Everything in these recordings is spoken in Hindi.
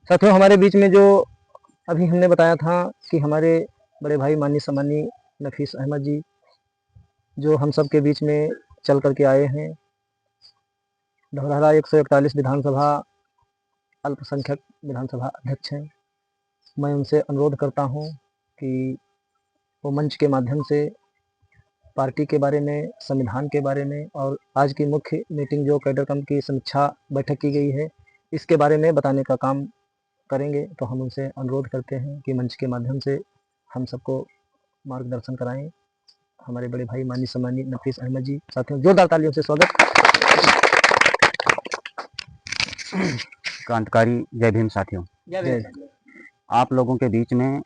साथियों, हमारे बीच में जो अभी हमने बताया था कि हमारे बड़े भाई माननीय सम्मानीय नफीस अहमद जी जो हम सब के बीच में चल करके आए हैं, धौरहरा 141 विधानसभा अल्पसंख्यक विधानसभा अध्यक्ष हैं। मैं उनसे अनुरोध करता हूं कि वो मंच के माध्यम से पार्टी के बारे में, संविधान के बारे में और आज की मुख्य मीटिंग जो कैडर कैंप की समीक्षा बैठक की गई है, इसके बारे में बताने का काम करेंगे। तो हम उनसे अनुरोध करते हैं कि मंच के माध्यम से हम सबको मार्गदर्शन कराएं। हमारे बड़े भाई माननीय सम्मानीय नफीस अहमद जी, साथियों जोरदार तालियों से स्वागत। क्रांतिकारी जय भीम। साथियों, आप लोगों के बीच में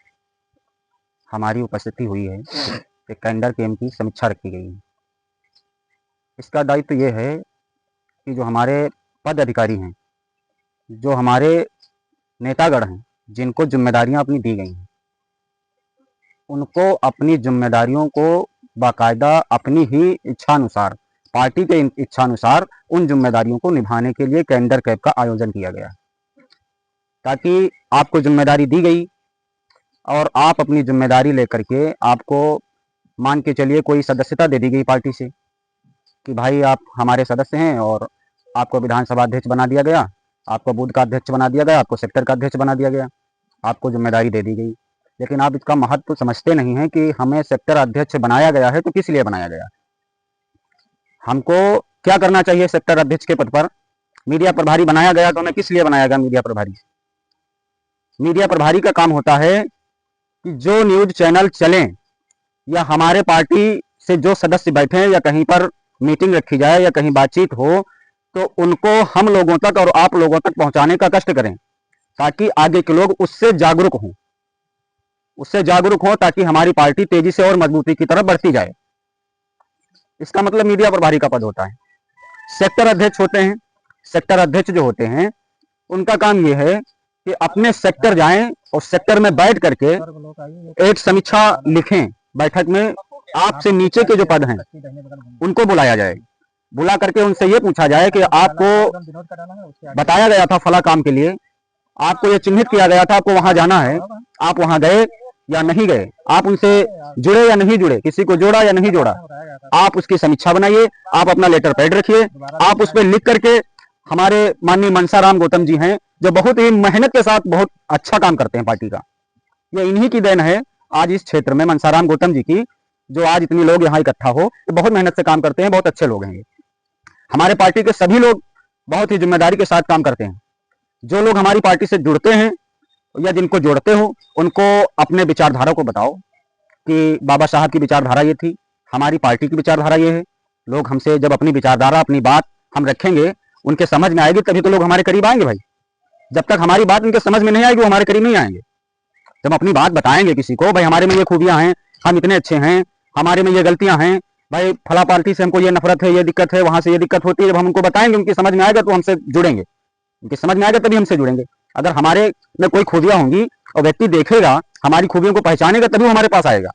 हमारी उपस्थिति हुई है कि कैडर कैंप की समीक्षा रखी गई है। इसका दायित्व ये है कि जो हमारे पद अधिकारी हैं, जो हमारे नेतागण हैं, जिनको जिम्मेदारियां अपनी दी गई हैं, उनको अपनी जिम्मेदारियों को बाकायदा अपनी ही इच्छानुसार, पार्टी के इच्छानुसार उन जिम्मेदारियों को निभाने के लिए कैडर कैंप का आयोजन किया गया, ताकि आपको जिम्मेदारी दी गई और आप अपनी जिम्मेदारी लेकर के, आपको मान के चलिए कोई सदस्यता दे दी गई पार्टी से कि भाई आप हमारे सदस्य हैं और आपको विधानसभा अध्यक्ष बना दिया गया, आपको बूथ का अध्यक्ष बना दिया गया, आपको सेक्टर का अध्यक्ष बना दिया गया, आपको जिम्मेदारी दे दी गई। लेकिन आप इसका महत्व समझते नहीं हैं कि हमें सेक्टर अध्यक्ष बनाया गया है तो किस लिए बनाया गया। हमको क्या करना चाहिए सेक्टर अध्यक्ष के पद पर? मीडिया प्रभारी बनाया गया तो हमें किस लिए बनाया गया मीडिया प्रभारी? मीडिया प्रभारी का काम होता है कि जो न्यूज चैनल चलें या हमारे पार्टी से जो सदस्य बैठे या कहीं पर मीटिंग रखी जाए या कहीं बातचीत हो, तो उनको हम लोगों तक और आप लोगों तक पहुंचाने का कष्ट करें, ताकि आगे के लोग उससे जागरूक हों, ताकि हमारी पार्टी तेजी से और मजबूती की तरफ बढ़ती जाए। इसका मतलब मीडिया प्रभारी का पद होता है। सेक्टर अध्यक्ष होते हैं, सेक्टर अध्यक्ष जो होते हैं उनका काम यह है कि अपने सेक्टर जाएं और सेक्टर में बैठ करके एक समीक्षा लिखें। बैठक में आपसे नीचे के जो पद हैं उनको बुलाया जाए, बुला करके उनसे ये पूछा जाए कि आपको बताया गया था फला काम के लिए, आपको ये चिन्हित किया गया था, आपको वहां जाना है, आप वहां गए या नहीं गए, आप उनसे जुड़े या नहीं जुड़े, किसी को जोड़ा या नहीं जोड़ा, आप उसकी समीक्षा बनाइए, आप अपना लेटर पैड रखिए, आप उस पर लिख करके, हमारे माननीय मनसाराम गौतम जी हैं जो बहुत ही मेहनत के साथ बहुत अच्छा काम करते हैं पार्टी का, ये इन्हीं की देन है आज इस क्षेत्र में मनसाराम गौतम जी की, जो आज इतनी लोग यहाँ इकट्ठा हो, तो बहुत मेहनत से काम करते हैं, बहुत अच्छे लोग हैं। हमारे पार्टी के सभी लोग बहुत ही जिम्मेदारी के साथ काम करते हैं। जो लोग हमारी पार्टी से जुड़ते हैं या जिनको जोड़ते हो, उनको अपने विचारधारा को बताओ कि बाबा साहब की विचारधारा ये थी, हमारी पार्टी की विचारधारा ये है। लोग हमसे जब अपनी विचारधारा, अपनी बात हम रखेंगे, उनके समझ में आएगी, तभी तो लोग हमारे करीब आएंगे भाई। जब तक हमारी बात उनके समझ में नहीं आएगी, वो हमारे करीब नहीं आएंगे। जब अपनी बात बताएंगे किसी को, भाई हमारे में ये खूबियां हैं, हम इतने अच्छे हैं, हमारे में ये गलतियां हैं, भाई फला पार्टी से हमको ये नफरत है, ये दिक्कत है, वहां से ये दिक्कत होती है, जब हम उनको बताएंगे, उनकी समझ में आएगा तो हमसे जुड़ेंगे, उनकी समझ में आएगा तभी हमसे जुड़ेंगे। अगर हमारे में कोई खूबियां होंगी और व्यक्ति देखेगा, हमारी खूबियों को पहचानेगा, तभी वो हमारे पास आएगा।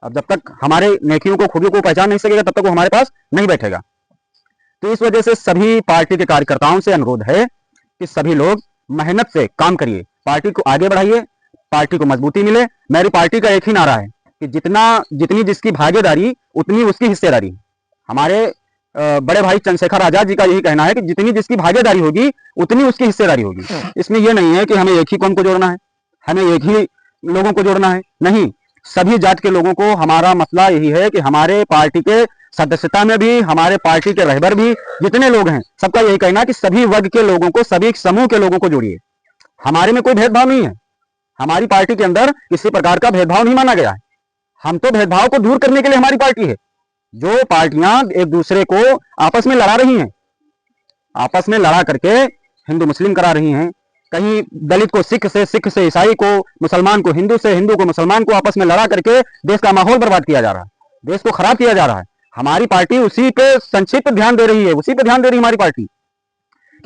अब जब तक हमारे नेकियों को, खूबियों को पहचान नहीं सकेगा, तब तक वो हमारे पास नहीं बैठेगा। तो इस वजह से सभी पार्टी के कार्यकर्ताओं से अनुरोध है कि सभी लोग मेहनत से काम करिए, पार्टी को आगे बढ़ाइए, पार्टी को मजबूती मिले। मेरी पार्टी का एक ही नारा है कि जितनी जिसकी भागीदारी उतनी उसकी हिस्सेदारी। हमारे बड़े भाई चंद्रशेखर आजाद जी का यही कहना है कि जितनी जिसकी भागीदारी होगी उतनी उसकी हिस्सेदारी होगी। इसमें यह नहीं है कि हमें एक ही कौम को जोड़ना है, हमें एक ही लोगों को जोड़ना है, नहीं, सभी जात के लोगों को। हमारा मसला यही है कि हमारे पार्टी के सदस्यता में भी, हमारे पार्टी के रहबर भी जितने लोग हैं, सबका यही कहना है कि सभी वर्ग के लोगों को, सभी समूह के लोगों को जोड़िए। हमारे में कोई भेदभाव नहीं है, हमारी पार्टी के अंदर किसी प्रकार का भेदभाव नहीं माना गया है। हम तो भेदभाव को दूर करने के लिए हमारी पार्टी है। जो पार्टियां एक दूसरे को आपस में लड़ा रही हैं, आपस में लड़ा करके हिंदू मुस्लिम करा रही हैं, कहीं दलित को सिख से, सिख से ईसाई को, मुसलमान को हिंदू से, हिंदू को मुसलमान को आपस में लड़ा करके देश का माहौल बर्बाद किया जा रहा है, देश को खराब किया जा रहा है। हमारी पार्टी उसी पे संक्षिप्त ध्यान दे रही है, उसी पे ध्यान दे रही है हमारी पार्टी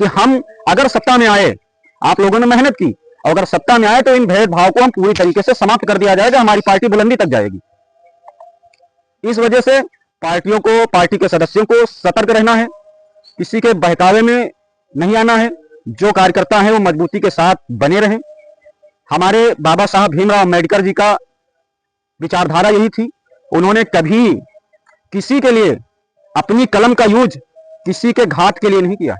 कि हम अगर सत्ता में आए, आप लोगों ने मेहनत की, और अगर सत्ता में आए तो इन भेदभाव को हम पूरी तरीके से समाप्त कर दिया जाएगा, हमारी पार्टी बुलंदी तक जाएगी। इस वजह से पार्टियों को, पार्टी के सदस्यों को सतर्क रहना है, किसी के बहकावे में नहीं आना है, जो कार्यकर्ता हैं वो मजबूती के साथ बने रहें। हमारे बाबा साहब भीमराव अम्बेडकर जी का विचारधारा यही थी। उन्होंने कभी किसी के लिए अपनी कलम का यूज किसी के घात के लिए नहीं किया।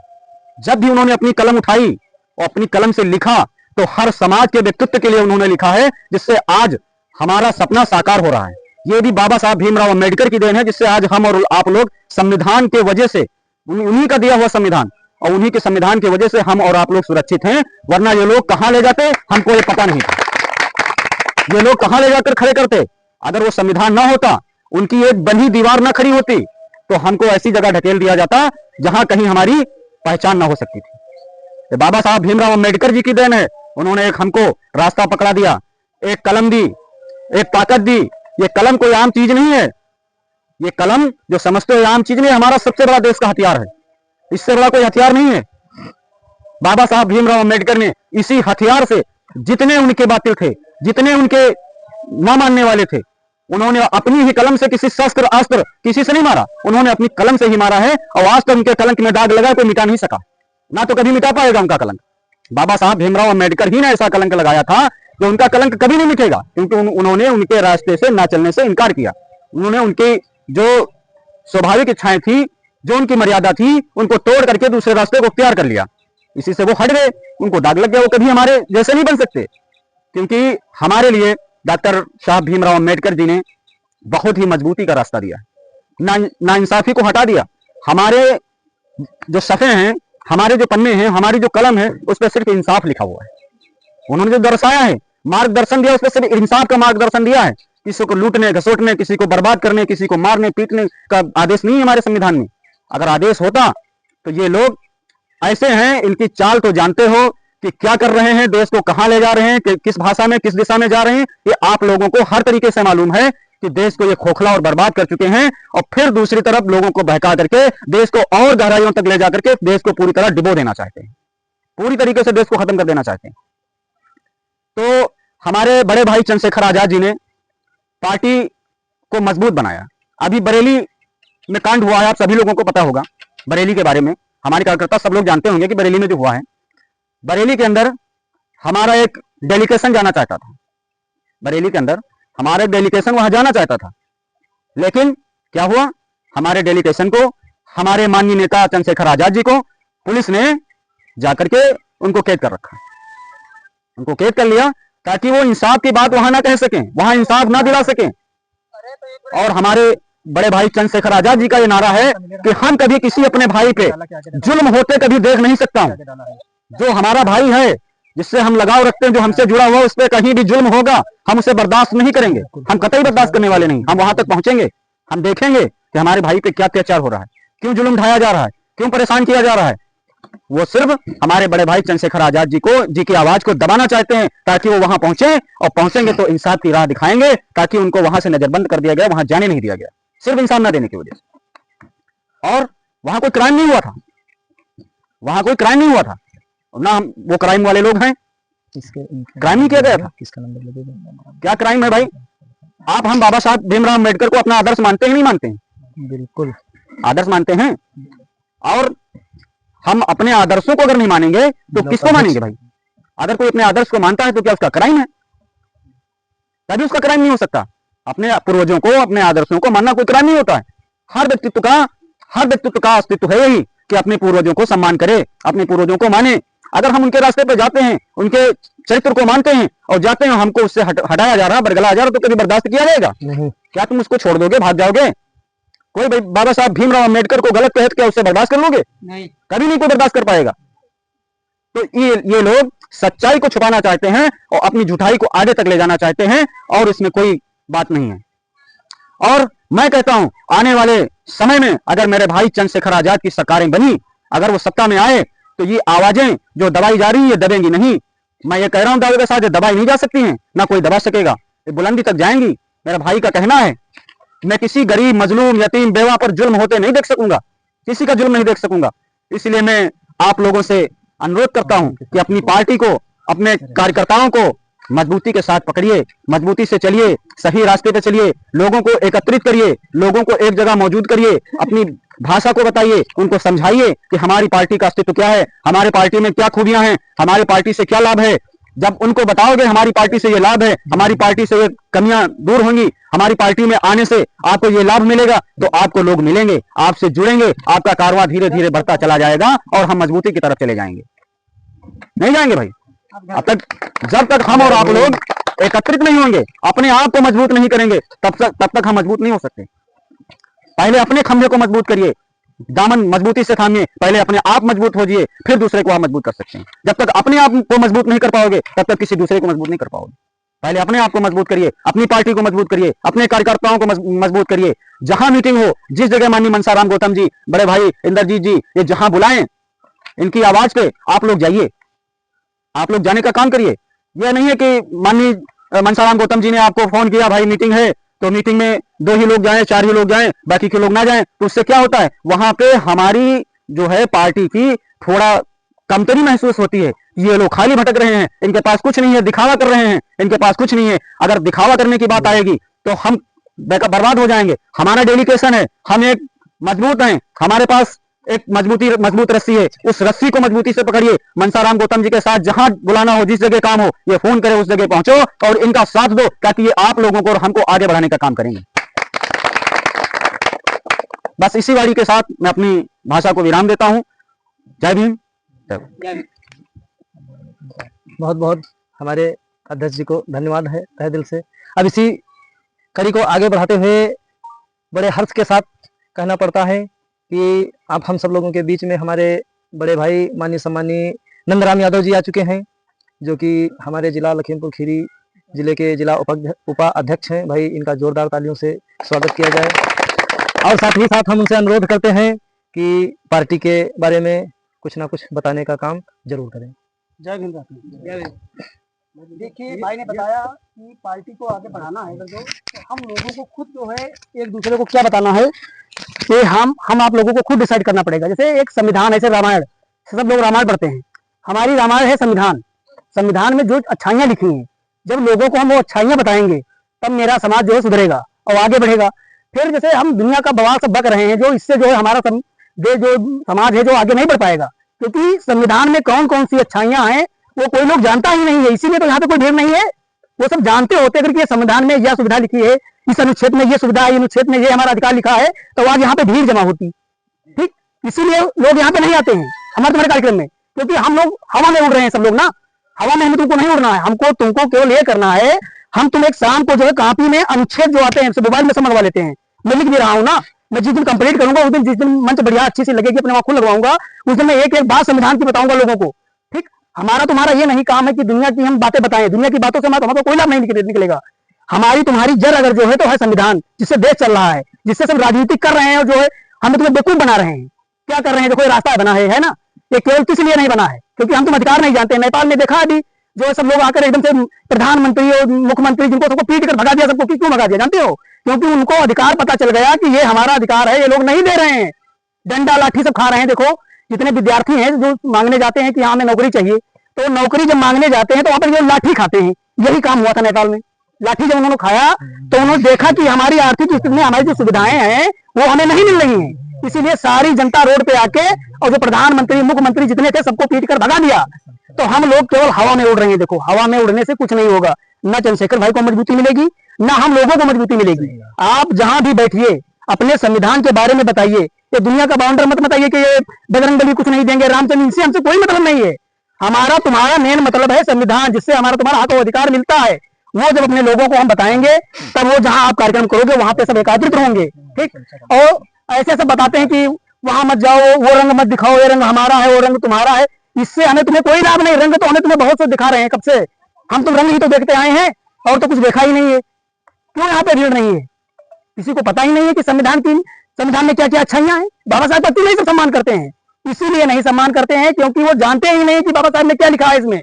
जब भी उन्होंने अपनी कलम उठाई और अपनी कलम से लिखा तो हर समाज के व्यक्तित्व के लिए उन्होंने लिखा है, जिससे आज हमारा सपना साकार हो रहा है। ये भी बाबा साहब भीमराव अम्बेडकर की देन है, जिससे आज हम और आप लोग संविधान के वजह से, उन्हीं का दिया हुआ संविधान और उन्हीं के संविधान की वजह से हम और आप लोग सुरक्षित हैं। वरना ये लोग कहां ले जाते हमको ये पता नहीं था। ये लोग कहां ले जाकर खड़े करते। अगर वो संविधान ना होता, उनकी एक बंधी दीवार ना खड़ी होती, तो हमको ऐसी जगह ढकेल दिया जाता जहां कहीं हमारी पहचान ना हो सकती थी। तो बाबा साहब भीमराव अम्बेडकर जी की देन है। उन्होंने एक हमको रास्ता पकड़ा दिया, एक कलम दी, एक ताकत दी। ये कलम कोई आम चीज नहीं है। ये कलम जो समझते हो आम चीज नहीं, हमारा सबसे बड़ा देश का हथियार है। इससे बड़ा कोई हथियार नहीं है। बाबा साहब भीमराव अम्बेडकर ने इसी हथियार से जितने उनके बातिल थे, जितने उनके न मानने वाले थे, उन्होंने अपनी ही कलम से किसी शस्त्र अस्त्र किसी से नहीं मारा, उन्होंने अपनी कलम से ही मारा है। और आज तक उनके कलंक में दाग लगा, कोई मिटा नहीं सका, ना तो कभी मिटा पाएगा उनका कलंक। बाबा साहब भीमराव अम्बेडकर ही ने ऐसा कलंक लगाया था कि उनका कलंक कभी नहीं मिटेगा, क्योंकि उन्होंने उनके रास्ते से ना चलने से इनकार किया। उन्होंने उनकी जो स्वाभाविक इच्छाएं थी, जो उनकी मर्यादा थी, उनको तोड़ करके दूसरे रास्ते को अख्तियार कर लिया। इसी से वो हट गए, उनको दाग लग गया। वो कभी हमारे जैसे नहीं बन सकते, क्योंकि हमारे लिए डॉक्टर साहब भीमराव अम्बेडकर जी ने बहुत ही मजबूती का रास्ता दिया, नाइंसाफी को हटा दिया। हमारे जो सफ़े हैं, हमारे जो पन्ने हैं, हमारी जो कलम है, उस पर सिर्फ इंसाफ लिखा हुआ है। उन्होंने जो दर्शाया है, मार्गदर्शन दिया, उस पर सिर्फ इंसाफ का मार्गदर्शन दिया है। किसी को लूटने घसोटने, किसी को बर्बाद करने, किसी को मारने पीटने का आदेश नहीं है हमारे संविधान में। अगर आदेश होता तो ये लोग ऐसे हैं, इनकी चाल तो जानते हो कि क्या कर रहे हैं, देश को कहां ले जा रहे हैं, किस भाषा में, किस दिशा में जा रहे हैं। ये आप लोगों को हर तरीके से मालूम है कि देश को ये खोखला और बर्बाद कर चुके हैं, और फिर दूसरी तरफ लोगों को बहका करके देश को और गहराइयों तक ले जाकर के देश को पूरी तरह डिबो देना चाहते हैं, पूरी तरीके से देश को खत्म कर देना चाहते हैं। तो हमारे बड़े भाई चंद्रशेखर आजाद जी ने पार्टी को मजबूत बनाया। अभी बरेली में कांड हुआ है, आप सभी लोगों को पता होगा बरेली के बारे में। हमारे कार्यकर्ता सब लोग जानते होंगे कि बरेली में जो हुआ है, बरेली के अंदर हमारा एक डेलीगेशन जाना चाहता था। बरेली के अंदर हमारा एक डेलीगेशन वहां जाना चाहता था, लेकिन क्या हुआ, हमारे डेलीगेशन को, हमारे माननीय नेता चंद्रशेखर आजाद जी को पुलिस ने जाकर के उनको कैद कर रखा। उनको कैद कर लिया ताकि वो इंसाफ की बात वहां ना कह सकें, वहां इंसाफ ना दिला सकें। और हमारे बड़े भाई चंद्रशेखर आजाद जी का ये नारा है कि हम कभी किसी अपने भाई पे जुल्म होते कभी देख नहीं सकता हूं। जो हमारा भाई है, जिससे हम लगाव रखते हैं, जो हमसे जुड़ा हुआ, उस पर कहीं भी जुल्म होगा, हम उसे बर्दाश्त नहीं करेंगे। हम कतई बर्दाश्त करने वाले नहीं। हम वहां तक पहुंचेंगे, हम देखेंगे कि हमारे भाई पे क्या अत्याचार हो रहा है, क्यों जुल्म ढाया जा रहा है, क्यों परेशान किया जा रहा है। वो सिर्फ हमारे बड़े भाई चंद्रशेखर आजाद जी की आवाज को दबाना चाहते हैं, ताकि वो वहां पहुंचे, और पहुंचेंगे तो इंसाफ की राह दिखाएंगे, ताकि उनको वहां से नजरबंद कर दिया गया, वहां जाने नहीं दिया गया, सिर्फ इंसाफ ना देने की वजह से। और वहां कोई क्राइम नहीं हुआ था, वहां कोई क्राइम नहीं हुआ था, ना वो क्राइम वाले लोग हैं। क्राइम नहीं किया गया था। किसका नंबर लगेगा? क्या क्राइम है भाई? आप हम बाबा साहब भीमराव अम्बेडकर को अपना आदर्श मानते हैं नहीं मानते हैं? बिल्कुल आदर्श मानते हैं। और हम अपने आदर्शों को अगर नहीं मानेंगे तो किसको मानेंगे भाई? अगर कोई अपने आदर्श को मानता है तो क्या उसका क्राइम है? तभी उसका क्राइम नहीं हो सकता। अपने पूर्वजों को, अपने आदर्शों को मानना कोई क्राइम नहीं होता है। हर व्यक्तित्व का अस्तित्व है यही कि अपने पूर्वजों को सम्मान करे, अपने पूर्वजों को माने। अगर हम उनके रास्ते पर जाते हैं, उनके चरित्र को मानते हैं और जाते हैं, हमको उससे हटाया जा रहा है, बरगलाया जा रहा है, तो कभी बर्दाश्त किया जाएगा? नहीं। क्या तुम उसको छोड़ दोगे, भाग जाओगे? कोई बाबा साहब भीमराव अम्बेडकर को गलत कहते क्या उससे बर्दाश्त कर लोगे? नहीं, कभी नहीं कोई बर्दाश्त कर पाएगा। तो ये लोग सच्चाई को छुपाना चाहते हैं और अपनी झूठाई को आगे तक ले जाना चाहते हैं, और इसमें कोई बात नहीं है। और मैं कहता हूं, आने वाले समय में अगर मेरे भाई चंद्रशेखर आजाद की सरकारें बनी, अगर वो सत्ता में आए, तो ये आवाजें जो दबाई जा रही है, ये दबेंगी नहीं। मैं ये कह रहा हूं दावे के साथ, ये दबाई नहीं जा सकती हैं, ना कोई दबा सकेगा, ये बुलंदी तक जाएंगी। मेरा भाई का कहना है, मैं किसी गरीब, मजलूम, यतीम, बेवा पर जुल्म होते नहीं देख सकूंगा, किसी का जुल्म नहीं देख सकूंगा। इसलिए मैं आप लोगों से अनुरोध करता हूं कि अपनी पार्टी को, अपने कार्यकर्ताओं को मजबूती के साथ पकड़िए, मजबूती से चलिए, सही रास्ते पे चलिए, लोगों को एकत्रित करिए, लोगों को एक जगह मौजूद करिए, अपनी भाषा को बताइए, उनको समझाइए कि हमारी पार्टी का अस्तित्व क्या है, हमारे पार्टी में क्या खूबियां हैं, हमारी पार्टी से क्या लाभ है। जब उनको बताओगे हमारी पार्टी से ये लाभ है, हमारी पार्टी से ये कमियां दूर होंगी, हमारी पार्टी में आने से आपको ये लाभ मिलेगा, तो आपको लोग मिलेंगे, आपसे जुड़ेंगे, आपका कारवां धीरे धीरे बढ़ता चला जाएगा और हम मजबूती की तरफ चले जाएंगे। नहीं जाएंगे भाई, अब तक जब तक हम और आप लोग एकत्रित नहीं होंगे, अपने आप को मजबूत नहीं करेंगे, तब तक हम मजबूत नहीं हो सकते। पहले अपने खंभे को मजबूत करिए, दामन मजबूती से थामिए, पहले अपने आप मजबूत हो जाइए, फिर दूसरे को आप मजबूत कर सकते हैं। जब तक अपने आप को मजबूत नहीं कर पाओगे, तब तक किसी दूसरे को मजबूत नहीं कर पाओगे। पहले अपने आप को मजबूत करिए, अपनी पार्टी को मजबूत करिए, अपने कार्यकर्ताओं को मजबूत करिए। जहां मीटिंग हो, जिस जगह माननीय मनसाराम गौतम जी, बड़े भाई इंद्रजीत जी, ये जहां बुलाएं, इनकी आवाज पे आप लोग जाइए, आप लोग जाने का काम करिए। यह नहीं है कि माननीय मनसाराम गौतम जी ने आपको फोन किया, भाई मीटिंग है, तो मीटिंग में 2 ही लोग जाएं, 4 ही लोग जाएं, बाकी के लोग ना जाएं, तो उससे क्या होता है, वहां पे हमारी जो है पार्टी की थोड़ा कमतरी महसूस होती है। ये लोग खाली भटक रहे हैं, इनके पास कुछ नहीं है, दिखावा कर रहे हैं, इनके पास कुछ नहीं है। अगर दिखावा करने की बात आएगी तो हम बर्बाद हो जाएंगे। हमारा डेडिकेशन है, हम एक मजबूत हैं, हमारे पास एक मजबूत रस्सी है, उस रस्सी को मजबूती से पकड़िए। मनसाराम गौतम जी के साथ जहां बुलाना हो, जिस जगह काम हो, ये फोन करे, उस जगह पहुंचो और इनका साथ दो, ताकि ये आप लोगों को और हमको आगे बढ़ाने का काम करेंगे। बस इसी वाणी के साथ मैं अपनी भाषा को विराम देता हूं। जय भीम। बहुत बहुत हमारे अध्यक्ष जी को धन्यवाद है तहे दिल से। अब इसी कड़ी को आगे बढ़ाते हुए बड़े हर्ष के साथ कहना पड़ता है कि आप हम सब लोगों के बीच में हमारे बड़े भाई माननीय सम्मानीय नंदराम यादव जी आ चुके हैं, जो कि हमारे जिला लखीमपुर खीरी जिले के जिला उपाध्यक्ष हैं। भाई इनका जोरदार तालियों से स्वागत किया जाए और साथ ही साथ हम उनसे अनुरोध करते हैं कि पार्टी के बारे में कुछ ना कुछ बताने का काम जरूर करें। जय भीम। देखिए, भाई ने बताया कि पार्टी को आगे बढ़ाना है, तो हम लोगों को खुद जो है एक दूसरे को क्या बताना है कि हम आप लोगों को खुद डिसाइड करना पड़ेगा। जैसे एक संविधान, ऐसे रामायण, सब लोग रामायण पढ़ते हैं, हमारी रामायण है संविधान। संविधान में जो अच्छाइयाँ लिखी हैं, जब लोगों को हम वो अच्छाइयाँ बताएंगे, तब मेरा समाज जो है सुधरेगा और आगे बढ़ेगा। फिर जैसे हम दुनिया का बवाल सब बक रहे हैं, जो इससे जो है हमारा जो समाज है जो आगे नहीं बढ़ पाएगा, क्योंकि संविधान में कौन कौन सी अच्छाइयाँ हैं वो कोई लोग जानता ही नहीं है। इसीलिए तो यहाँ पे कोई भीड़ नहीं है। वो सब जानते होते अगर कि संविधान में यह सुविधा लिखी है, इस अनुच्छेद में ये सुविधा है, अनुच्छेद में ये हमारा अधिकार लिखा है, तो आज यहाँ पे भीड़ जमा होती। ठीक, इसीलिए लोग यहाँ पे नहीं आते हैं हमारे तुम्हारे कार्यक्रम में, क्योंकि हम लोग हवा में उड़ रहे हैं। सब लोग ना हवा में, हमें तुमको नहीं उड़ना है, हमको तुमको केवल ये करना है, हम तुम एक शाम को जो है कॉपी में अनुच्छेद जो आते हैं मोबाइल में सब मंगवा लेते हैं। मैं लिख भी रहा हूँ ना, मैं जिस दिन कंप्लीट करूंगा उस दिन, जिस दिन मंच बढ़िया अच्छी सी लगेगी, अपने आंखों लगवाऊंगा, उस दिन मैं एक एक बात संविधान की बताऊंगा लोगों को। ठीक, हमारा तुम्हारा ये नहीं काम है कि दुनिया की हम बातें बताएं, दुनिया की बातों से हमारा कोई लाभ नहीं निकलेगा। हमारी तुम्हारी जड़ अगर जो है तो है संविधान, जिससे देश चल रहा है, जिससे सब राजनीति कर रहे हैं और जो है हमें तुम्हें बेवकूफ बना रहे हैं। क्या कर रहे हैं, देखो ये रास्ता बना है ना, ये केवल किस लिए नहीं बना है, क्योंकि हम तुम अधिकार नहीं जानते। नेपाल में देखा अभी जो है सब लोग आकर एकदम से प्रधानमंत्री और मुख्यमंत्री जिनको सबको पीट कर भगा दिया, सबको क्यों भगा दिया जानते हो? क्योंकि उनको अधिकार पता चल गया कि ये हमारा अधिकार है, ये लोग नहीं दे रहे हैं, डंडा लाठी सब खा रहे हैं। देखो जितने विद्यार्थी हैं जो मांगने जाते हैं कि हाँ हमें नौकरी चाहिए, तो नौकरी जब मांगने जाते हैं तो वहां पर जो लाठी खाते हैं, यही काम हुआ था नेपाल में। लाठी जब उन्होंने खाया तो उन्होंने देखा कि हमारी आर्थिक स्थिति में हमारी जो सुविधाएं हैं वो हमें नहीं मिल रही हैं, इसीलिए सारी जनता रोड पे आके और जो प्रधानमंत्री मुख्यमंत्री जितने थे सबको पीट कर भगा दिया। तो हम लोग केवल हवा में उड़ रहे हैं। देखो हवा में उड़ने से कुछ नहीं होगा, न चंद्रशेखर भाई को मजबूती मिलेगी, न हम लोगों को मजबूती मिलेगी। आप जहां भी बैठिए अपने संविधान के बारे में बताइए, ये दुनिया का बाउंडर मत बताइए कि ये बजरंगबली कुछ नहीं देंगे, रामचंद्र, इनसे हमसे कोई मतलब नहीं है। हमारा तुम्हारा मेन मतलब है संविधान, जिससे हमारा तुम्हारा हक और अधिकार मिलता है। वो जब अपने लोगों को हम बताएंगे तब वो जहां आप कार्यक्रम करोगे वहां पे सब एकत्रित होंगे। ठीक, और ऐसे सब बताते हैं कि वहां मत जाओ, वो रंग मत दिखाओ, ये रंग हमारा है, वो रंग तुम्हारा है, इससे हमें तुम्हें कोई लाभ नहीं। रंग तो हमें तुम्हें बहुत से दिखा रहे हैं कब से, हम तुम रंग ही तो देखते आए हैं और तो कुछ देखा ही नहीं है। क्यों यहाँ पे भीड़ नहीं है? किसी को पता ही नहीं है कि संविधान में क्या क्या अच्छाइयां हैं। बाबा साहब का क्यों नहीं सब सम्मान करते हैं? इसीलिए नहीं सम्मान करते हैं क्योंकि वो जानते ही नहीं कि बाबा साहब ने क्या लिखा है इसमें,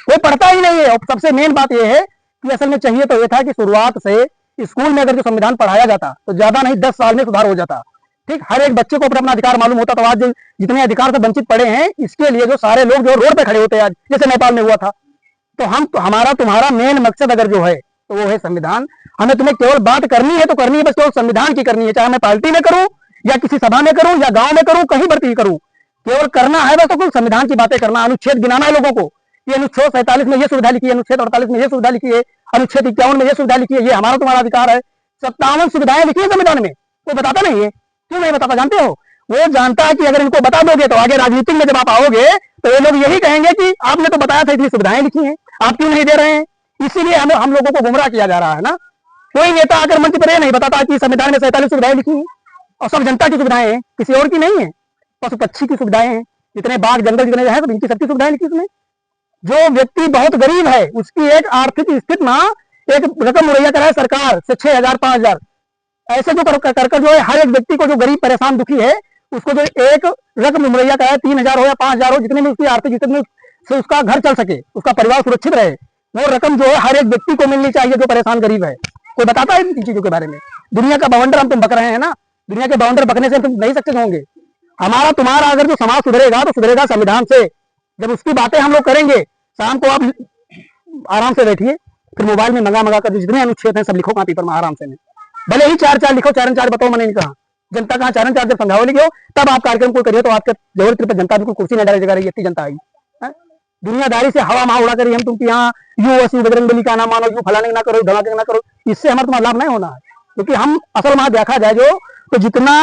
कोई पढ़ता ही नहीं है। और सबसे मेन बात यह है कि असल में चाहिए तो यह था कि शुरुआत से स्कूल में अगर जो संविधान पढ़ाया जाता तो ज्यादा नहीं 10 साल में सुधार हो जाता। ठीक, हर एक बच्चे को अपना अपना अधिकार मालूम होता। तो आज जितने अधिकार से वंचित पड़े हैं, इसके लिए जो सारे लोग जो रोड पे खड़े होते हैं आज, जैसे नेपाल में हुआ था। तो हमारा तुम्हारा मेन मकसद अगर जो है तो वो है संविधान। हमें तुम्हें केवल बात करनी है तो करनी है, बस केवल संविधान की करनी है, चाहे मैं पार्टी में करूं या किसी सभा में करूं या गांव में करूं, कहीं भर्ती करूं, केवल करना है बस तो कुछ संविधान की बातें करना, अनुच्छेद गिनाना है लोगों को, ये अनुच्छेद 47 में ये सुविधा लिखी है, अनुच्छेद 48 में ये सुविधा लिखी है, अनुच्छेद 51 में ये सुविधा लिखी है, ये हमारा तुम्हारा अधिकार है। 57 सुविधाएं लिखी है संविधान में, वो बताता नहीं है। क्यों नहीं बताता जानते हो? वो जानता है कि अगर इनको बता दोगे तो आगे राजनीति में जब आप आओगे तो ये लोग यही कहेंगे कि आपने तो बताया था इतनी सुविधाएं लिखी हैं, आप क्यों नहीं दे रहे हैं। इसीलिए हम लोगों को गुमराह किया जा रहा है ना। कोई नेता आकर मंच पर ये नहीं बताता कि संविधान में 47 सुविधाएं लिखी हैं और सब जनता की सुविधाएं हैं, किसी और की नहीं है। पशु पक्षी की सुविधाएं हैं, जितने बाघ जंगल जितने हैं तो इनकी सबकी सुविधाएं लिखी इसमें। जो व्यक्ति बहुत गरीब है उसकी एक आर्थिक स्थिति ना एक रकम मुहैया कराए सरकार से 6,000 5,000 ऐसे जो कर जो है हर एक व्यक्ति को जो गरीब परेशान दुखी है उसको जो एक रकम मुहैया कराए 3,000 हो या 5,000 हो, जितने में उसकी आर्थिक स्थिति में से उसका घर चल सके, उसका परिवार सुरक्षित रहे, वो रकम जो है हर एक व्यक्ति को मिलनी चाहिए जो परेशान गरीब है। कोई बताता है इन चीजों के बारे में? दुनिया का बवंडर हम तुम बक रहे हैं ना, दुनिया के बवंडर बकने से तुम नहीं सक्सेस होंगे। हमारा तुम्हारा अगर जो समाज सुधरेगा तो सुधरेगा संविधान से। जब उसकी बातें हम लोग करेंगे, शाम को आप आराम से बैठिए, फिर मोबाइल में मंगा कर जितने अनुच्छेद हैं सब लिखो कापी पर आराम से, भले ही 4-4 लिखो, 4-4 बताओ, मैंने नहीं कहा जनता कहाँ 4-4 जब समझाओ लिखो तब आप कार्यक्रम को करिए तो आपके जरूरत पर जनता बिल्कुल कुर्सी नहीं डाली जगह रही, इतनी जनता आई दुनियादारी से हवा महा उड़ा करी हम तुम यहाँ यू वसी बजरंगबली का नाम मानो, यू फलाने ना करो, धमाके ना करो, इससे हमारा तुम्हारा लाभ नहीं होना है। क्योंकि हम असल माँ देखा जाए जो तो जितना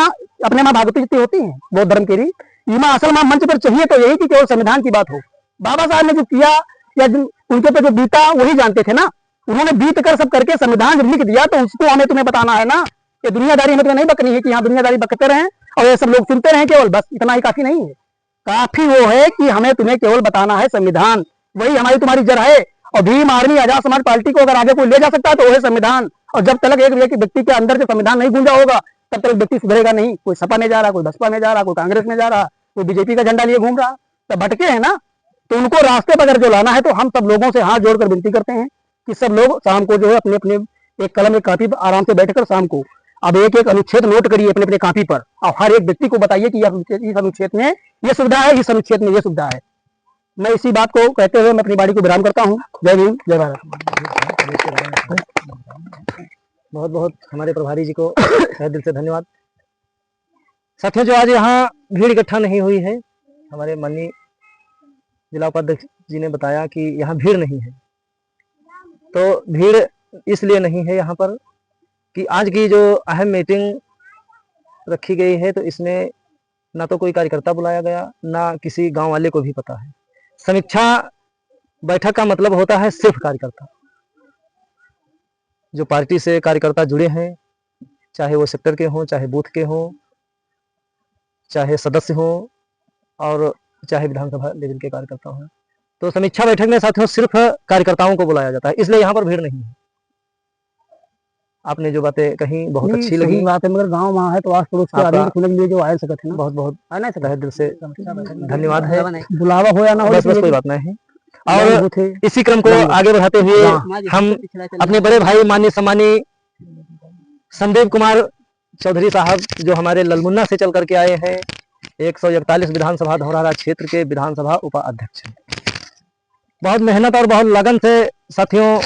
अपने माँ भागवती जितनी होती है बौद्ध धर्म के लिए, ये असल माँ मंच पर चाहिए तो यही कि केवल संविधान की बात हो। बाबा साहब ने जो किया या उनके पे जो बीता वही जानते थे ना, उन्होंने बीत कर सब करके संविधान जब लिख दिया तो उसको हमें तुम्हें बताना है ना। ये दुनियादारी हमें तुम्हें नहीं बकनी है कि यहाँ दुनियादारी बकते रहें और ये सब लोग सुनते रहें केवल, बस इतना ही काफी नहीं है। काफी वो है कि हमें तुम्हें केवल बताना है संविधान, वही हमारी तुम्हारी जड़ है। और भीम आर्मी आजाद समाज पार्टी को अगर आगे कोई ले जा सकता है तो वो है संविधान। और जब तक एक व्यक्ति के अंदर जो संविधान नहीं गूंजा होगा तब तक व्यक्ति सुधरेगा नहीं। कोई सपा में जा रहा, कोई बसपा में जा रहा, कोई कांग्रेस में जा रहा, कोई बीजेपी का झंडा लिए घूम रहा, तो भटके है ना। तो उनको रास्ते पर अगर जो लाना है तो हम सब लोगों से हाथ जोड़कर विनती करते हैं कि सब लोग शाम को जो है अपने अपने एक कलम एक कापी पर आराम से बैठकर शाम को अब एक एक अनुच्छेद नोट करिए अपने अपने कापी पर और हर एक व्यक्ति को बताइए कि इस अनुच्छेद में ये सुविधा है, इस अनुच्छेद में ये सुविधा है। मैं इसी बात को कहते हुए मैं अपनी वाणी को विराम करता हूँ। जय भीम, जय भारत। बहुत बहुत हमारे प्रभारी जी को तहे दिल से धन्यवाद। साथियों, जो आज यहाँ भीड़ इकट्ठा नहीं हुई है, हमारे माननीय जिला उपाध्यक्ष जी ने बताया कि यहाँ भीड़ नहीं है। तो भीड़ इसलिए नहीं है यहाँ पर कि आज की जो अहम मीटिंग रखी गई है तो इसमें ना तो कोई कार्यकर्ता बुलाया गया, ना किसी गांव वाले को भी पता है। समीक्षा बैठक का मतलब होता है सिर्फ कार्यकर्ता, जो पार्टी से कार्यकर्ता जुड़े हैं, चाहे वो सेक्टर के हों, चाहे बूथ के हों, चाहे सदस्य हों और चाहे विधानसभा लेवल के कार्यकर्ता हों। तो समीक्षा बैठक में साथियों सिर्फ कार्यकर्ताओं को बुलाया जाता है, इसलिए यहाँ पर भीड़ नहीं है। आपने जो बातें कही बहुत अच्छी लगी बात है, मगर गांव वहाँ है तो आस पड़ोस के आदमी सुनने के लिए जो आए सकते हैं, बहुत बहुत तहे दिल से धन्यवाद है। बुलावा हो या ना हो, बस कोई बात नहीं है। और इसी क्रम को आगे बढ़ाते हुए हम अपने बड़े भाई माननीय सम्मानीय संदीप कुमार चौधरी साहब जो हमारे ललमुन्ना से चल करके आए हैं, 141 विधानसभा धौरहरा क्षेत्र के विधानसभा उपाध्यक्ष हैं। बहुत मेहनत और बहुत लगन से साथियों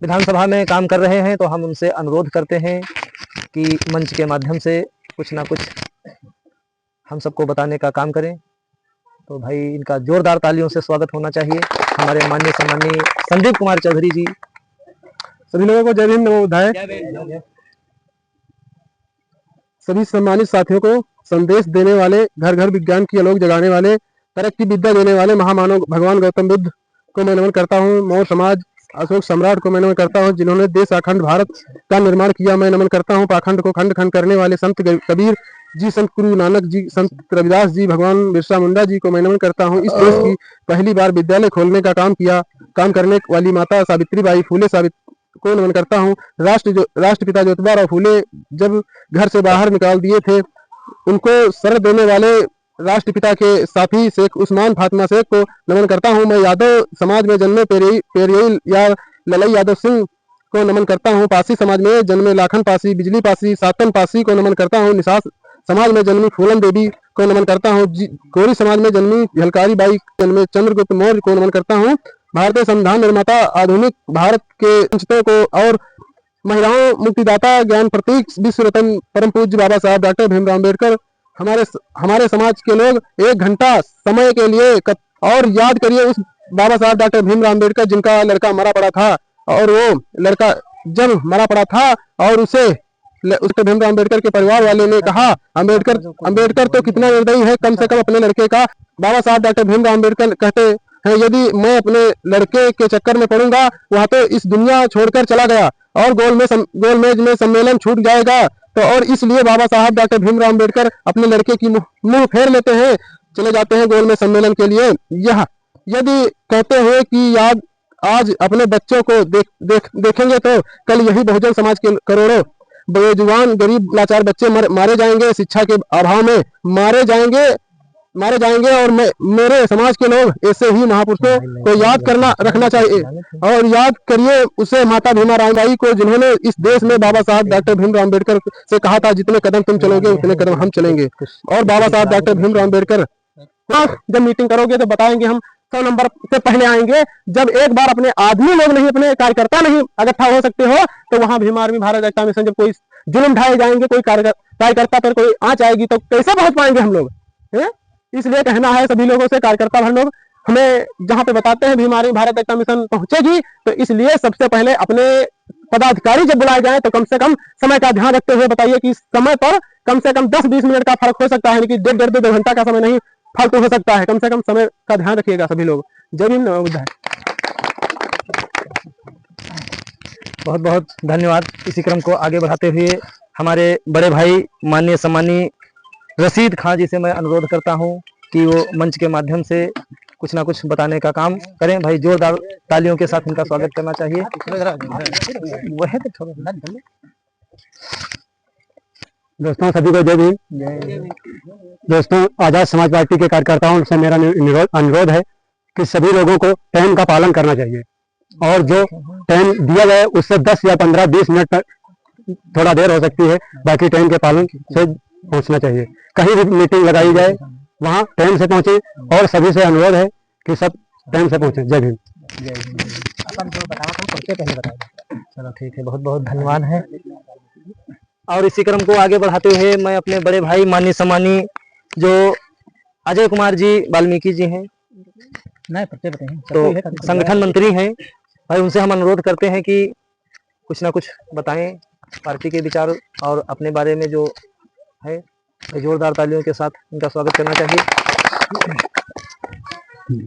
विधानसभा में काम कर रहे हैं। तो हम उनसे अनुरोध करते हैं कि मंच के माध्यम से कुछ ना कुछ हम सबको बताने का काम करें। तो भाई इनका जोरदार तालियों से स्वागत होना चाहिए, हमारे माननीय सम्मानीय संदीप कुमार चौधरी जी। सभी लोगों को जय भीम, नमो बुद्धाय। सभी सम्मानित साथियों को संदेश देने वाले, घर घर विज्ञान की आलोक जगाने वाले, तरक की विद्या देने वाले महामानव भगवान गौतम बुद्ध को मैं नमन करता हूँ। मौर्य समाज अशोक सम्राट को मैं नमन करता हूँ, जिन्होंने देश अखंड भारत का निर्माण किया। मैं नमन करता हूँ पाखंड को खंड खंड करने वाले संत कबीर जी, संत गुरु नानक जी, संत रविदास जी, भगवान बिरसा मुंडा जी को मैं नमन करता हूँ। इस देश की पहली बार विद्यालय खोलने का काम करने वाली माता सावित्रीबाई फूले को नमन करता हूँ। राष्ट्रपिता ज्योतिबा फूले जब घर से बाहर निकाल दिए थे, उनको शरण देने वाले राष्ट्रपिता के साथी शेख उस्मान फातिमा शेख को नमन करता हूँ। मैं यादव समाज में जन्मे पेरियल या ललई यादव सिंह को नमन करता हूँ। पासी समाज में जन्मे लाखन पासी, बिजली पासी, सातन पासी को नमन करता हूँ। निसास समाज में जन्मी फूलन देवी को नमन करता हूँ। कोरी समाज में जन्मी झलकारी बाई जन्मे चंद्रगुप्त मौर्य को नमन करता हूँ। भारतीय संविधान निर्माता आधुनिक भारत के वंचितों को और महिलाओं मुक्तिदाता ज्ञान प्रतीक विश्व रत्न परम पूज्य बाबा साहब डॉक्टर भीमराव अम्बेडकर हमारे समाज के लोग 1 घंटा समय के लिए और याद करिए उस बाबा साहब डॉक्टर भीमराव अम्बेडकर जिनका लड़का मरा पड़ा था, और वो लड़का जब मरा पड़ा था और उसे भीमराव अम्बेडकर के परिवार वाले ने कहा अम्बेडकर तो कितना निर्दयी है, कम से कम अपने लड़के का। बाबा साहब डॉक्टर भीमराव अम्बेडकर कहते हैं यदि मैं अपने लड़के के चक्कर में पड़ूंगा वह तो इस दुनिया छोड़कर चला गया और गोलमेज में सम्मेलन छूट जाएगा। तो और इसलिए बाबा साहब डॉक्टर भीमराव अम्बेडकर अपने लड़के की मुंह फेर लेते हैं, चले जाते हैं गोलमेज सम्मेलन के लिए। यह यदि कहते हैं कि याद आज अपने बच्चों को देखेंगे तो कल यही बहुजन समाज के करोड़ों बेजुबान गरीब लाचार बच्चे मारे जाएंगे, शिक्षा के अभाव में मारे जाएंगे और मेरे समाज के लोग ऐसे ही महापुरुषों को याद रखना चाहिए। और याद करिए उसे माता भीमा रामबाई को जिन्होंने इस देश में बाबा साहब डॉक्टर भीमराव अम्बेडकर से कहा था जितने कदम तुम चलोगे उतने कदम हम चलेंगे। और बाबा साहब डॉक्टर भीमराव अम्बेडकर जब मीटिंग करोगे तो बताएंगे हम 100 नंबर से पहले आएंगे। जब एक बार अपने आदमी लोग नहीं, अपने कार्यकर्ता नहीं इकट्ठा हो सकते हो तो वहां भीम आर्मी भारत एकता मिशन जब कोई जुल्म ढाए जाएंगे, कोई कार्यकर्ता पर कोई आंच आएगी तो कैसे पहुंच पाएंगे हम लोग। इसलिए कहना है सभी लोगों से, कार्यकर्ता भर लोग हमें जहां पे बताते हैं भीम आर्मी भारत एकता मिशन पहुंचेगी, तो इसलिए सबसे पहले अपने पदाधिकारी जब बुलाए जाए तो कम से कम समय का ध्यान रखते हुए बताइए कि समय पर कम से कम 10-20 मिनट का फर्क हो सकता है, लेकिन 1.5-2 घंटा का समय नहीं फालतू हो सकता है। कम से कम समय का ध्यान रखिएगा सभी लोग। जय भीम, नमो बुद्धाय। बहुत बहुत धन्यवाद। इसी क्रम को आगे बढ़ाते हुए हमारे बड़े भाई माननीय सम्मानीय रशीद खां जी से मैं अनुरोध करता हूं कि वो मंच के माध्यम से कुछ ना कुछ बताने का काम करें। भाई जोरदार तालियों के साथ उनका स्वागत करना चाहिए। वह तो दोस्तों सभी को जय भीम। दोस्तों आजाद समाज पार्टी के कार्यकर्ताओं से मेरा अनुरोध है कि सभी लोगों को टाइम का पालन करना चाहिए और जो टाइम दिया गया है उससे 10 या 15-20 मिनट तक थोड़ा देर हो सकती है, बाकी टाइम के पालन से पहुंचना चाहिए। कहीं भी मीटिंग लगाई जाए वहां टाइम से पहुंचे और सभी से अनुरोध है कि सब टाइम से पहुंचे। जय भीम। चलो ठीक है, बहुत बहुत धन्यवाद है। और इसी क्रम को आगे बढ़ाते हुए मैं अपने बड़े भाई माननीय सम्मानीय जो अजय कुमार जी वाल्मीकि जी हैं, तो संगठन मंत्री हैं भाई, उनसे हम अनुरोध करते हैं कि कुछ ना कुछ बताएं पार्टी के विचार और अपने बारे में जो है। जोरदार तालियों के साथ उनका स्वागत करना चाहिए।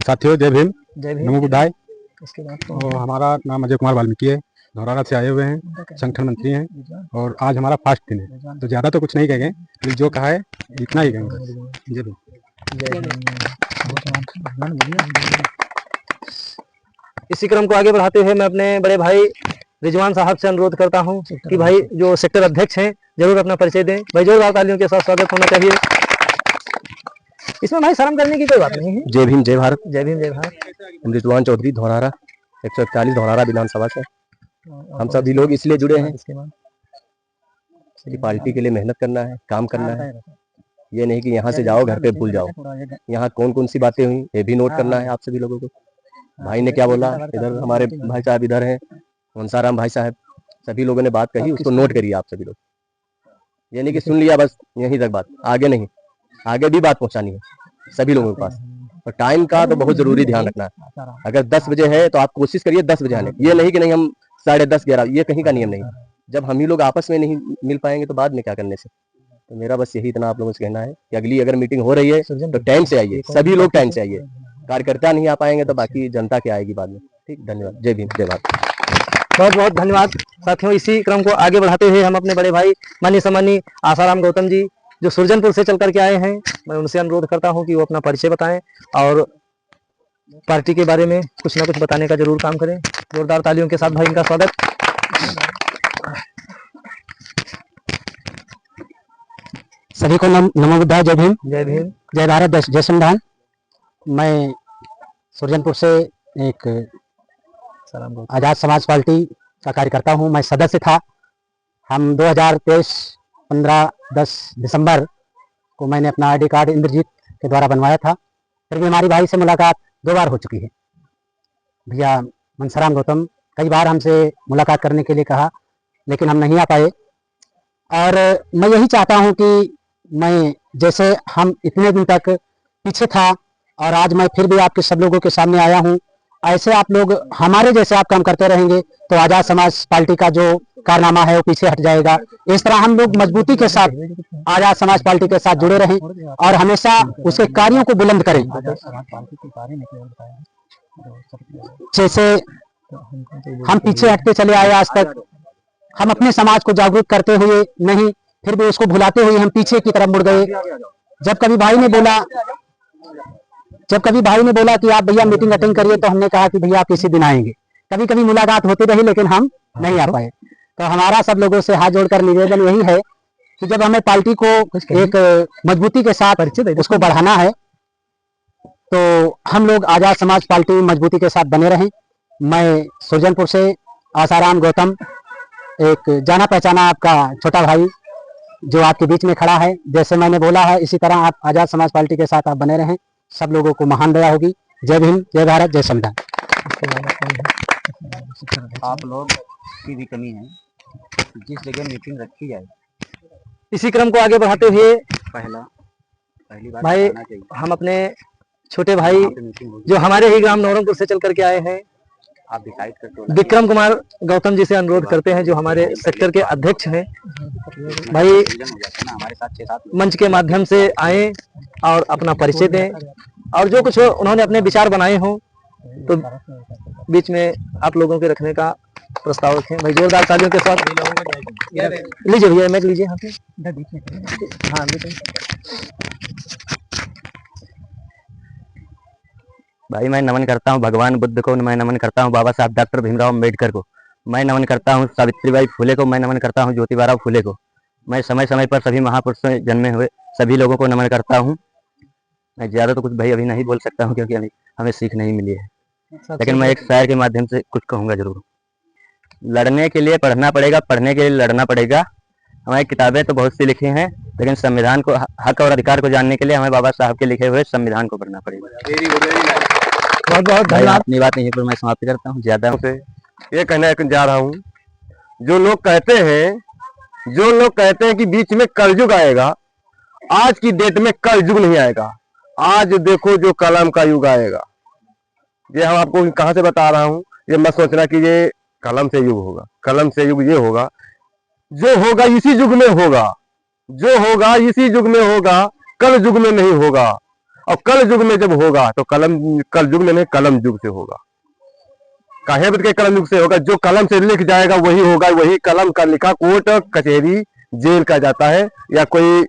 साथियों जय भीम, जय भीम, नमो बुद्धाय। इसके बाद तो हमारा नाम अजय कुमार वाल्मीकि है, धौरारा से आए हुए हैं, संगठन मंत्री हैं और आज हमारा फास्ट दिन है, तो ज्यादा तो कुछ नहीं कहेंगे, लेकिन जो कहा है इतना ही कहेंगे। जय भीम। इसी क्रम को आगे बढ़ाते हुए मैं अपने बड़े भाई रिजवान साहब से अनुरोध करता हूं कि भाई जो सेक्टर अध्यक्ष हैं जरूर अपना परिचय दें। भाई जोरदार तालियों के साथ स्वागत होना चाहिए। इसमें भाई शर्म करने की कोई बात नहीं है। जय भीम जय भारत। जय भीम जय भारत। हम रिजवान चौधरी धौरारा 141 धौरारा विधानसभा से हम सभी लोग इसलिए जुड़े हैं कि पार्टी के लिए मेहनत करना है, काम करना है। ये नहीं कि यहाँ से जाओ घर पे भूल जाओ। यहाँ कौन कौन सी बातें हुई ये भी नोट करना है आप सभी लोगों को। भाई ने क्या बोला, इधर हमारे भाई साहब इधर हैं, मनसाराम भाई साहब, सभी लोगों ने बात कही, उसको नोट करिए आप सभी लोग। ये नहीं कि सुन लिया बस यहीं तक बात, आगे नहीं, आगे भी बात पहुंचानी है सभी लोगों के पास। और टाइम का तो बहुत जरूरी ध्यान रखना है। अगर 10 बजे है तो आप कोशिश करिए 10 बजे आने। ये नहीं कि नहीं हम 10:30-11, ये कहीं का नियम नहीं। जब हम ही लोग आपस में नहीं मिल पाएंगे तो बाद में क्या करने से। तो मेरा बस यही इतना आप लोगों से कहना है कि अगली अगर मीटिंग हो रही है तो टाइम से आइए, सभी लोग टाइम से आइए। कार्यकर्ता नहीं आ पाएंगे तो बाकी जनता क्या आएगी बाद में। ठीक, धन्यवाद। जय भीम जय भारत। बहुत बहुत धन्यवाद साथियों। इसी क्रम को आगे बढ़ाते हुए हम अपने बड़े भाई माननीय सम्मानीय आसाराम गौतम जी जो सुरजनपुर से चल करके आए हैं, मैं उनसे अनुरोध करता हूं कि वो अपना परिचय बताएं और पार्टी के बारे में कुछ ना कुछ बताने का जरूर काम करें। जोरदार तालियों के साथ भाई इनका स्वागत। सभी को नमो बुद्धाय। जय भीम, जय भीम, जय भारत, जय संविधान। मैं सुरजनपुर से एक आजाद समाज पार्टी का कार्यकर्ता हूं। मैं सदस्य था। हम 2023 15-10 दिसंबर को मैंने अपना ID कार्ड इंद्रजीत के द्वारा बनवाया था। फिर भी हमारी भाई से मुलाकात 2 बार हो चुकी है। भैया मनसाराम गौतम कई बार हमसे मुलाकात करने के लिए कहा, लेकिन हम नहीं आ पाए। और मैं यही चाहता हूं कि मैं जैसे हम इतने दिन तक पीछे था और आज मैं फिर भी आपके सब लोगों के सामने आया हूं, ऐसे आप लोग हमारे जैसे आप काम करते रहेंगे तो आजाद समाज पार्टी का जो कारनामा है वो पीछे हट जाएगा। इस तरह हम लोग मजबूती के साथ आजाद समाज पार्टी के साथ जुड़े रहें और हमेशा उसके कार्यों को बुलंद करें। जैसे हम पीछे हटते चले आए आज तक, हम अपने समाज को जागरूक करते हुए नहीं, फिर भी उसको भुलाते हुए हम पीछे की तरफ मुड़ गए। जब कभी भाई ने बोला कि आप भैया मीटिंग अटेंड करिए, तो हमने कहा कि भैया आप किसी दिन आएंगे। कभी कभी मुलाकात होती रही लेकिन हम नहीं आ पाए। तो हमारा सब लोगों से हाथ जोड़कर निवेदन यही है कि जब हमें पार्टी को एक मजबूती के साथ उसको बढ़ाना है तो हम लोग आजाद समाज पार्टी में मजबूती के साथ बने रहें। मैं सुरजनपुर से आसाराम गौतम, एक जाना पहचाना आपका छोटा भाई जो आपके बीच में खड़ा है। जैसे मैंने बोला है इसी तरह आप आजाद समाज पार्टी के साथ आप बने रहें। सब लोगों को महान दया होगी। जय भीम, जय भारत, जय संविधान। आप लोग की भी कमी है, जिस जगह मीटिंग रखी जाए इसी क्रम को आगे बढ़ाते हुए पहली बार भाई बताना चाहिए। हम अपने छोटे भाई यहाँ पे मीटिंग होगी, जो हमारे ही ग्राम नवरंगपुर से चल करके आए हैं, आप डिसाइड करके विक्रम कुमार गौतम जी से अनुरोध करते हैं जो हमारे सेक्टर के अध्यक्ष हैं, भाई हो जाता है ना हमारे साथ 6-7 मंच के माध्यम से आए और अपना परिचय दें और जो कुछ उन्होंने अपने विचार बनाए हों तो बीच में आप लोगों के रखने का प्रस्ताव रखें। भाई जोरदार तालियों के साथ लीजिए भैया, मैं लीजिए यहाँ पे। हाँ भाई मैं नमन करता हूँ भगवान बुद्ध को, मैं नमन करता हूँ बाबा साहब डॉक्टर भीमराव अम्बेडकर को, मैं नमन करता हूँ सावित्रीबाई फुले को, मैं नमन करता हूँ ज्योतिबा फुले को। मैं समय समय पर सभी महापुरुषों में जन्मे हुए सभी लोगों को नमन करता हूँ। मैं ज़्यादा तो कुछ भाई अभी नहीं बोल सकता हूँ क्योंकि हमें सीख नहीं मिली है, लेकिन मैं एक शायर के माध्यम से कुछ कहूँगा जरूर। लड़ने के लिए पढ़ना पड़ेगा, पढ़ने के लिए लड़ना पड़ेगा। हमारी किताबें तो बहुत सी लिखी हैं, लेकिन संविधान को, हक और अधिकार को जानने के लिए हमें बाबा साहब के लिखे हुए संविधान को पढ़ना पड़ेगा। बहुत बहुत धन्यवाद। अपनी बात यहीं पर मैं समाप्त करता हूँ। ज्यादा से ये कहना जा रहा हूँ, जो लोग कहते हैं कि बीच में कलयुग आएगा, आज की डेट में कलयुग नहीं आएगा। आज देखो जो कलम का युग आएगा। ये हम आपको कहाँ से बता रहा हूँ, ये मत सोचना कि ये कलम से युग होगा। कलम से युग ये होगा, जो होगा इसी युग में होगा, जो होगा इसी युग में होगा, कल युग में नहीं होगा। और कल युग में जब होगा तो कल युग में नहीं, कलम युग से होगा। काहे के कलम युग से होगा, जो कलम से लिख जाएगा वही होगा, वही कलम का लिखा कोर्ट कचहरी जेल का जाता है, या कोई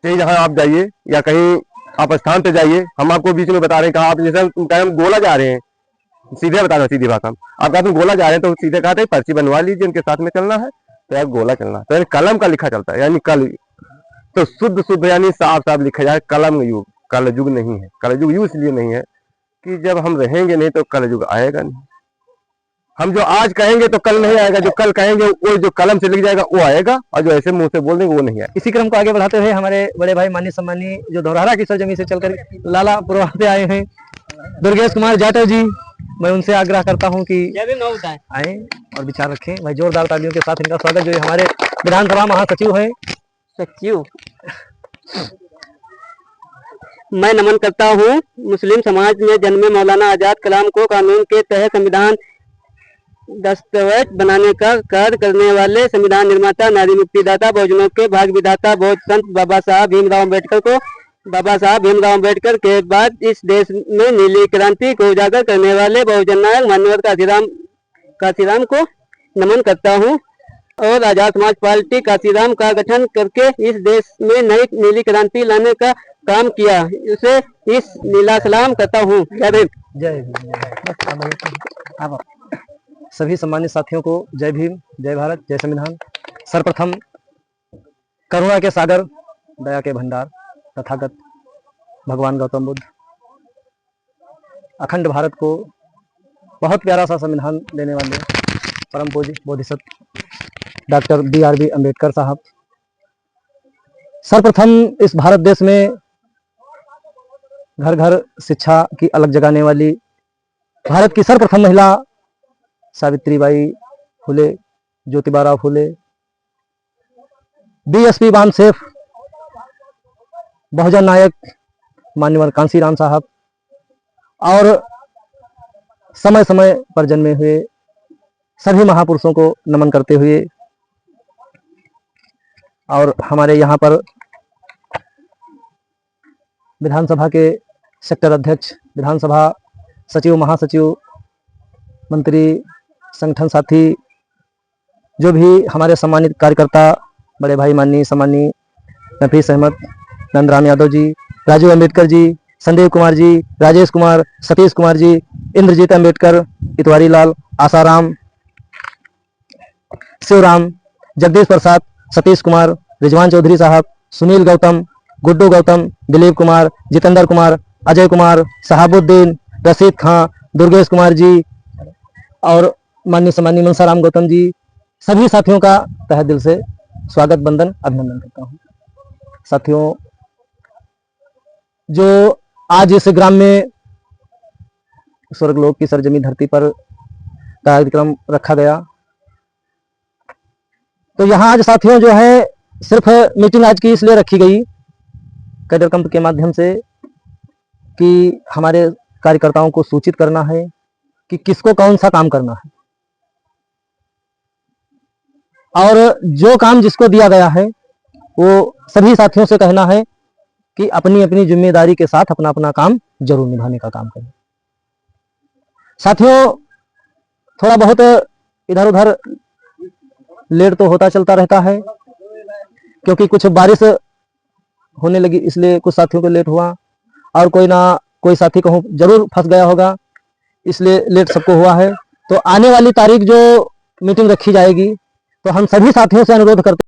जहाँ आप जाइए या कहीं आप स्थान पे जाइए। हम आपको बीच में बता रहे हैं, कहा आप जैसे हम गोला जा रहे हैं, सीधे बता रहे हैं, सीधी बात। हम आप कहते हैं गोला जा रहे हैं तो सीधे कहते हैं पर्ची बनवा लीजिए, उनके साथ में चलना है तो यार गोला चलना है, तो यानी कलम का लिखा चलता है, यानी कल तो शुद्ध यानी साफ साफ लिखा जाए कलम युग, कल युग नहीं है। कल युग इसलिए नहीं है कि जब हम रहेंगे नहीं तो कल युग आएगा नहीं। हम जो आज कहेंगे तो कल नहीं आएगा, जो कल कहेंगे वो जो कलम से लिख जाएगा वो आएगा, और जो ऐसे मुंह से बोल देंगे वो नहीं आएगा। इसी क्रम को आगे बढ़ाते हुए हमारे बड़े भाई माननीय सम्मानीय जो धौरहरा की सरजमी से चलकर लालापुरवाह पे आए हैं, दुर्गेश कुमार जाटव जी, मैं उनसे आग्रह करता हूं कि आए और विचार रखें। भाई जोरदार तालियों के साथ इनका स्वागत। जो हमारे विधानसभा महासचिव हैं। मैं नमन करता हूँ मुस्लिम समाज में जन्मे मौलाना आजाद कलाम को कानून के तहत संविधान दस्तावेज बनाने का कार्य करने वाले संविधान निर्माता, नारी मुक्तिदाता, बहुजनों के भाग्य विधाता, बहुत संत बाबा साहब भीमराव अम्बेडकर को, बाबा साहब भीमराव अम्बेडकर के बाद इस देश में नीली क्रांति को उजागर करने वाले बहुजन नायक माननीय काशीराम को नमन करता हूँ और आजाद समाज पार्टी काशीराम का गठन करके इस देश में नई नीली क्रांति लाने का काम किया, उसे इस नीला सलाम करता हूँ। जय भीम, जय भीम। सभी सम्मानित साथियों को जय भीम, जय भारत, जय संविधान। सर्वप्रथम करुणा के सागर, दया के भंडार तथागत भगवान गौतम बुद्ध अखंड भारत को बहुत प्यारा सा संविधान देने वाले परम पूज्य बोधिसत्व डॉक्टर BRB अम्बेडकर साहब सर्वप्रथम इस भारत देश में घर घर शिक्षा की अलग जगाने वाली भारत की सर्वप्रथम महिला सावित्रीबाई फुले ज्योतिबाराव फुले, बीएसपी बामसेफ, बहुजन नायक मान्यवर कांसीराम साहब और समय समय पर जन्मे हुए सभी महापुरुषों को नमन करते हुए और हमारे यहाँ पर विधानसभा के सेक्टर अध्यक्ष, विधानसभा सचिव, महासचिव, मंत्री, संगठन साथी, जो भी हमारे सम्मानित कार्यकर्ता, बड़े भाई माननीय सम्मानीय नफीस अहमद, नंदराम यादव जी, राजू अम्बेडकर जी, संदीप कुमार जी, राजेश कुमार, सतीश कुमार जी, इंद्रजीत अम्बेडकर, इतवारी लाल, आसाराम, शिवराम, जगदीश प्रसाद, सतीश कुमार, रिजवान चौधरी साहब, सुनील गौतम, गुड्डू गौतम, दिलीप कुमार, जितेंद्र कुमार, अजय कुमार, शहाबुद्दीन, रशीद खां, दुर्गेश कुमार जी और माननीय सम्मानीय मनसाराम गौतम जी, सभी साथियों का तहे दिल से स्वागत, वंदन, अभिनंदन करता हूँ। साथियों, जो आज इस ग्राम में स्वर्गलोक की सरजमी धरती पर कार्यक्रम रखा गया, तो यहाँ आज साथियों जो है सिर्फ मीटिंग आज की इसलिए रखी गई कैडर कैंप के माध्यम से कि हमारे कार्यकर्ताओं को सूचित करना है कि किसको कौन सा काम करना है और जो काम जिसको दिया गया है वो सभी साथियों से कहना है कि अपनी अपनी जिम्मेदारी के साथ अपना अपना काम जरूर निभाने का काम करें। साथियों, थोड़ा बहुत इधर उधर लेट तो होता चलता रहता है क्योंकि कुछ बारिश होने लगी, इसलिए कुछ साथियों को लेट हुआ और कोई ना कोई साथी कहूँ जरूर फंस गया होगा, इसलिए लेट सबको हुआ है। तो आने वाली तारीख जो मीटिंग रखी जाएगी तो हम सभी साथियों से अनुरोध करते